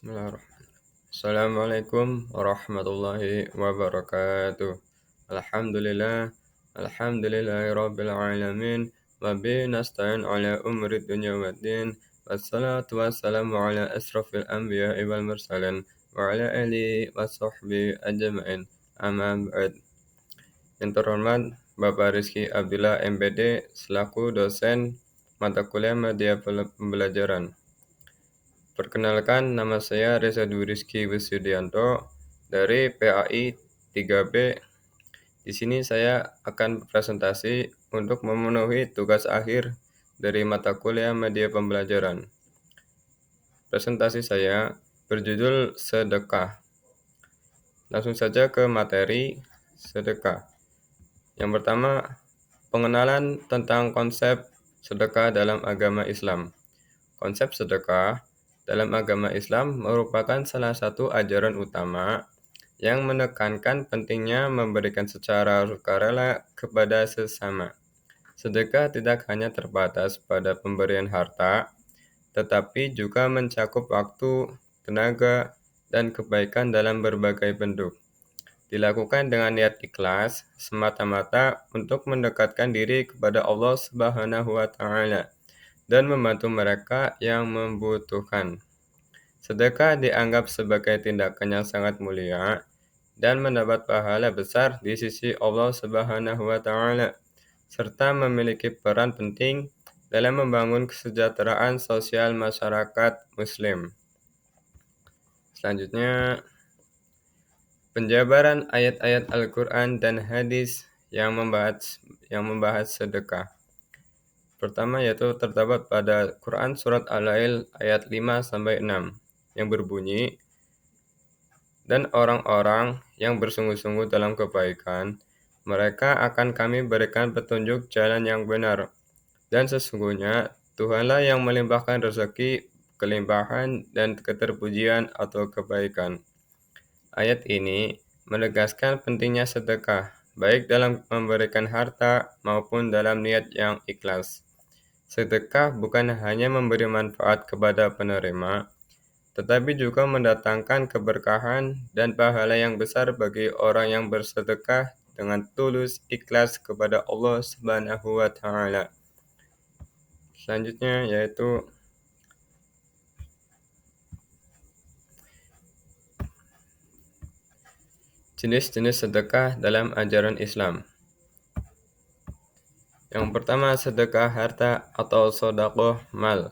Bismillahirrahmanirrahim. Assalamualaikum warahmatullahi wabarakatuh. Alhamdulillah, alhamdulillahirabbil alamin. Wa bihi nasta'in ala umuri dunya waddin. Wassalatu wassalamu ala asrafil anbiya'i wal mursalin wa ala alihi wa sahbihi ajma'in. Amma ba'd. Yang terhormat Bapak Rizky Abdullah MPD selaku dosen mata kuliah media pembelajaran. Perkenalkan, nama saya Reza Dwi Rizky Wisudianto dari PAI 3B. Di sini saya akan berpresentasi untuk memenuhi tugas akhir dari mata kuliah media pembelajaran. Presentasi saya berjudul sedekah. Langsung saja ke materi sedekah. Yang pertama, pengenalan tentang konsep sedekah dalam agama Islam. Konsep sedekah dalam agama Islam merupakan salah satu ajaran utama yang menekankan pentingnya memberikan secara sukarela kepada sesama. Sedekah tidak hanya terbatas pada pemberian harta, tetapi juga mencakup waktu, tenaga, dan kebaikan dalam berbagai bentuk. Dilakukan dengan niat ikhlas semata-mata untuk mendekatkan diri kepada Allah Subhanahu wa taala dan membantu mereka yang membutuhkan. Sedekah dianggap sebagai tindakan yang sangat mulia dan mendapat pahala besar di sisi Allah Subhanahu wa taala serta memiliki peran penting dalam membangun kesejahteraan sosial masyarakat muslim. Selanjutnya, penjabaran ayat-ayat Al-Qur'an dan hadis yang membahas sedekah. Pertama yaitu terdapat pada Quran surat Al-Lail ayat 5 sampai 6 yang berbunyi, dan orang-orang yang bersungguh-sungguh dalam kebaikan, mereka akan kami berikan petunjuk jalan yang benar. Dan sesungguhnya Tuhanlah yang melimpahkan rezeki, kelimpahan, dan keterpujian atau kebaikan. Ayat ini menegaskan pentingnya sedekah, baik dalam memberikan harta maupun dalam niat yang ikhlas. Sedekah bukan hanya memberi manfaat kepada penerima, tetapi juga mendatangkan keberkahan dan pahala yang besar bagi orang yang bersedekah dengan tulus ikhlas kepada Allah Subhanahu wa taala. Selanjutnya yaitu jenis-jenis sedekah dalam ajaran Islam. Yang pertama, sedekah harta atau sedekah mal.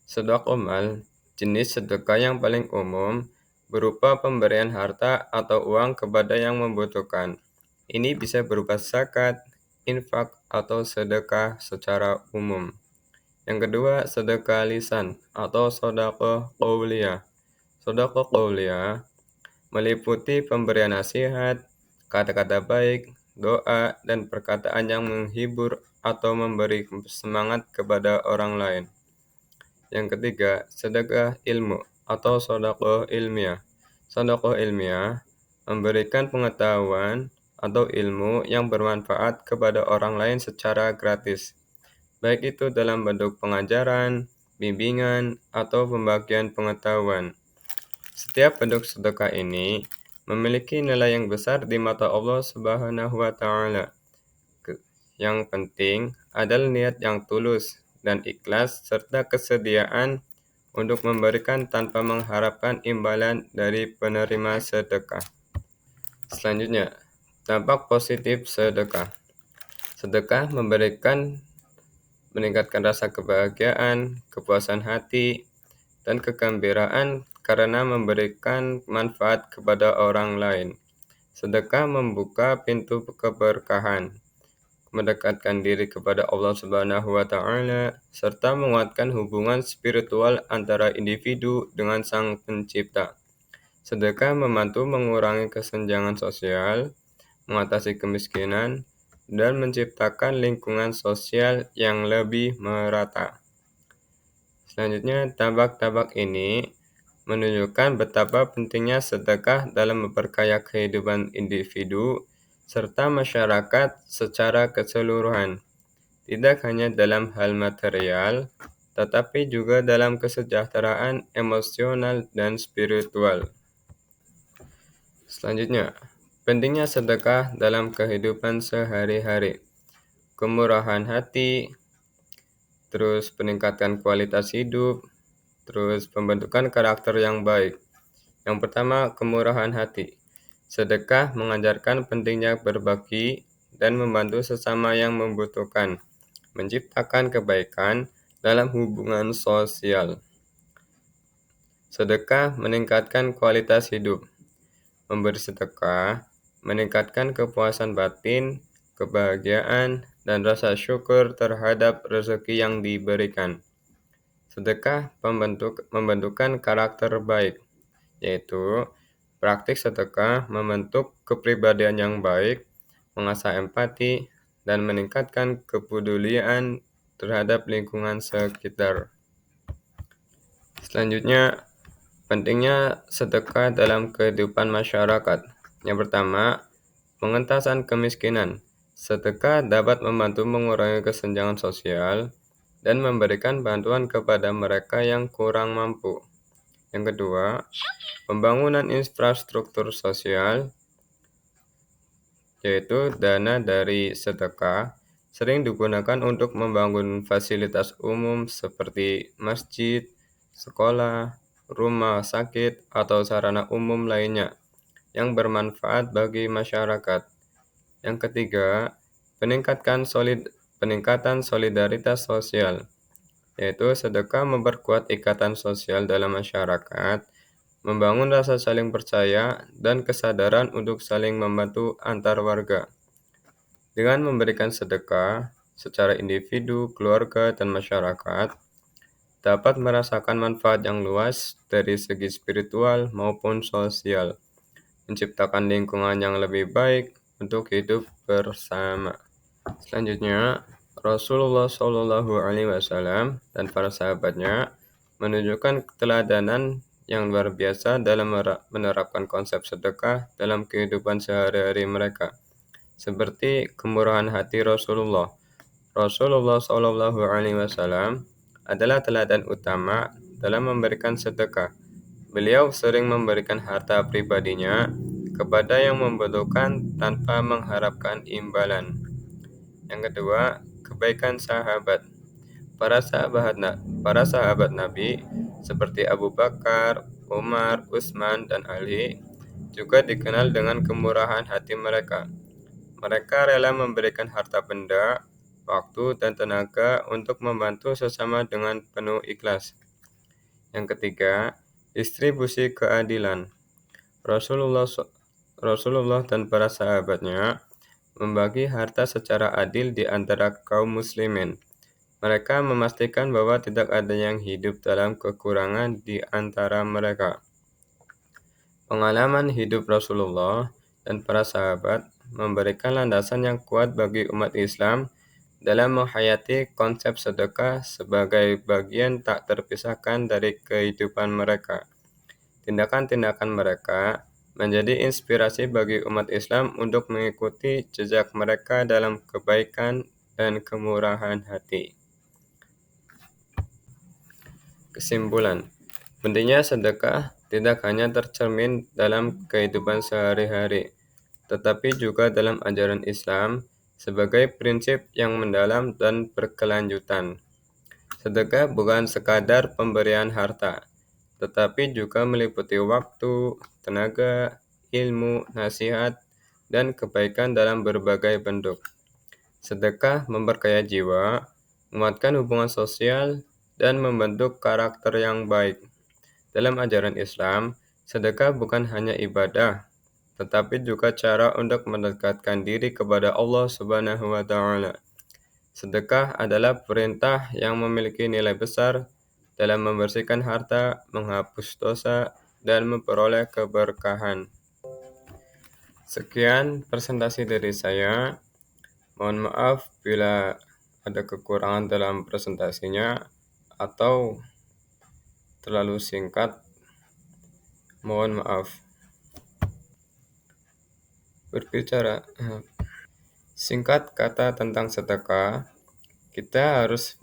Sedekah mal, jenis sedekah yang paling umum, berupa pemberian harta atau uang kepada yang membutuhkan. Ini bisa berupa zakat, infak, atau sedekah secara umum. Yang kedua, sedekah lisan atau sedekah qauliyah. Sedekah qauliyah meliputi pemberian nasihat, kata-kata baik, doa, dan perkataan yang menghibur atau memberi semangat kepada orang lain. Yang ketiga, sedekah ilmu atau sedekah ilmiah. Sedekah ilmiah memberikan pengetahuan atau ilmu yang bermanfaat kepada orang lain secara gratis, baik itu dalam bentuk pengajaran, bimbingan, atau pembagian pengetahuan. Setiap bentuk sedekah ini memiliki nilai yang besar di mata Allah Subhanahu wa taala. Yang penting adalah niat yang tulus dan ikhlas serta kesediaan untuk memberikan tanpa mengharapkan imbalan dari penerima sedekah. Selanjutnya, dampak positif sedekah. Sedekah meningkatkan rasa kebahagiaan, kepuasan hati, dan kegembiraan karena memberikan manfaat kepada orang lain. Sedekah membuka pintu keberkahan, mendekatkan diri kepada Allah Subhanahu wa taala, serta menguatkan hubungan spiritual antara individu dengan Sang Pencipta. Sedekah membantu mengurangi kesenjangan sosial, mengatasi kemiskinan, dan menciptakan lingkungan sosial yang lebih merata. Selanjutnya, dampak-dampak ini menunjukkan betapa pentingnya sedekah dalam memperkaya kehidupan individu serta masyarakat secara keseluruhan, tidak hanya dalam hal material, tetapi juga dalam kesejahteraan emosional dan spiritual. Selanjutnya, pentingnya sedekah dalam kehidupan sehari-hari. Kemurahan hati, terus peningkatan kualitas hidup, terus pembentukan karakter yang baik. Yang pertama, kemurahan hati. Sedekah mengajarkan pentingnya berbagi dan membantu sesama yang membutuhkan, menciptakan kebaikan dalam hubungan sosial. Sedekah meningkatkan kualitas hidup. Memberi sedekah meningkatkan kepuasan batin, kebahagiaan, dan rasa syukur terhadap rezeki yang diberikan. Sedekah membentukkan karakter baik, yaitu praktik sedekah membentuk kepribadian yang baik, mengasah empati, dan meningkatkan kepedulian terhadap lingkungan sekitar. Selanjutnya, pentingnya sedekah dalam kehidupan masyarakat. Yang pertama, pengentasan kemiskinan. Sedekah dapat membantu mengurangi kesenjangan sosial dan memberikan bantuan kepada mereka yang kurang mampu. Yang kedua, pembangunan infrastruktur sosial, yaitu dana dari sedekah, sering digunakan untuk membangun fasilitas umum seperti masjid, sekolah, rumah sakit, atau sarana umum lainnya yang bermanfaat bagi masyarakat. Yang ketiga, peningkatan solidaritas sosial, yaitu sedekah memperkuat ikatan sosial dalam masyarakat, membangun rasa saling percaya dan kesadaran untuk saling membantu antar warga. Dengan memberikan sedekah secara individu, keluarga, dan masyarakat, dapat merasakan manfaat yang luas dari segi spiritual maupun sosial, menciptakan lingkungan yang lebih baik untuk hidup bersama. Selanjutnya, Rasulullah Shallallahu Alaihi Wasallam dan para sahabatnya menunjukkan keteladanan yang luar biasa dalam menerapkan konsep sedekah dalam kehidupan sehari-hari mereka, seperti kemurahan hati Rasulullah. Rasulullah Shallallahu Alaihi Wasallam adalah teladan utama dalam memberikan sedekah. Beliau sering memberikan harta pribadinya kepada yang membutuhkan tanpa mengharapkan imbalan. Yang kedua, kebaikan sahabat. Para sahabat Nabi seperti Abu Bakar, Umar, Utsman, dan Ali juga dikenal dengan kemurahan hati mereka. Mereka rela memberikan harta benda, waktu, dan tenaga untuk membantu sesama dengan penuh ikhlas. Yang ketiga, distribusi keadilan. Rasulullah Rasulullah dan para sahabatnya membagi harta secara adil di antara kaum muslimin. Mereka memastikan bahwa tidak ada yang hidup dalam kekurangan di antara mereka. Pengalaman hidup Rasulullah dan para sahabat memberikan landasan yang kuat bagi umat Islam dalam menghayati konsep sedekah sebagai bagian tak terpisahkan dari kehidupan mereka. Tindakan-tindakan mereka menjadi inspirasi bagi umat Islam untuk mengikuti jejak mereka dalam kebaikan dan kemurahan hati. Kesimpulan, pentingnya sedekah tidak hanya tercermin dalam kehidupan sehari-hari, tetapi juga dalam ajaran Islam sebagai prinsip yang mendalam dan berkelanjutan. Sedekah bukan sekadar pemberian harta, tetapi juga meliputi waktu, tenaga, ilmu, nasihat, dan kebaikan dalam berbagai bentuk. Sedekah memperkaya jiwa, menguatkan hubungan sosial, dan membentuk karakter yang baik. Dalam ajaran Islam, sedekah bukan hanya ibadah, tetapi juga cara untuk mendekatkan diri kepada Allah Subhanahu wa Ta'ala. Sedekah adalah perintah yang memiliki nilai besar dalam membersihkan harta, menghapus dosa, dan memperoleh keberkahan. Sekian presentasi dari saya. Mohon maaf bila ada kekurangan dalam presentasinya atau terlalu singkat. Mohon maaf. Berbicara singkat kata tentang sedekah, kita harus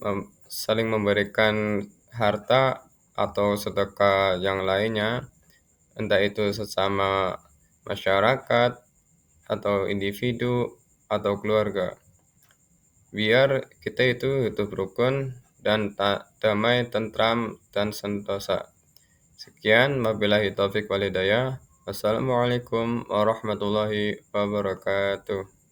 saling memberikan harta atau sedekah yang lainnya, entah itu sesama masyarakat atau individu atau keluarga. Biar kita itu hidup rukun dan damai, tentram, dan sentosa. Sekian, wabillahi taufiq walhidayah. Wassalamualaikum warahmatullahi wabarakatuh.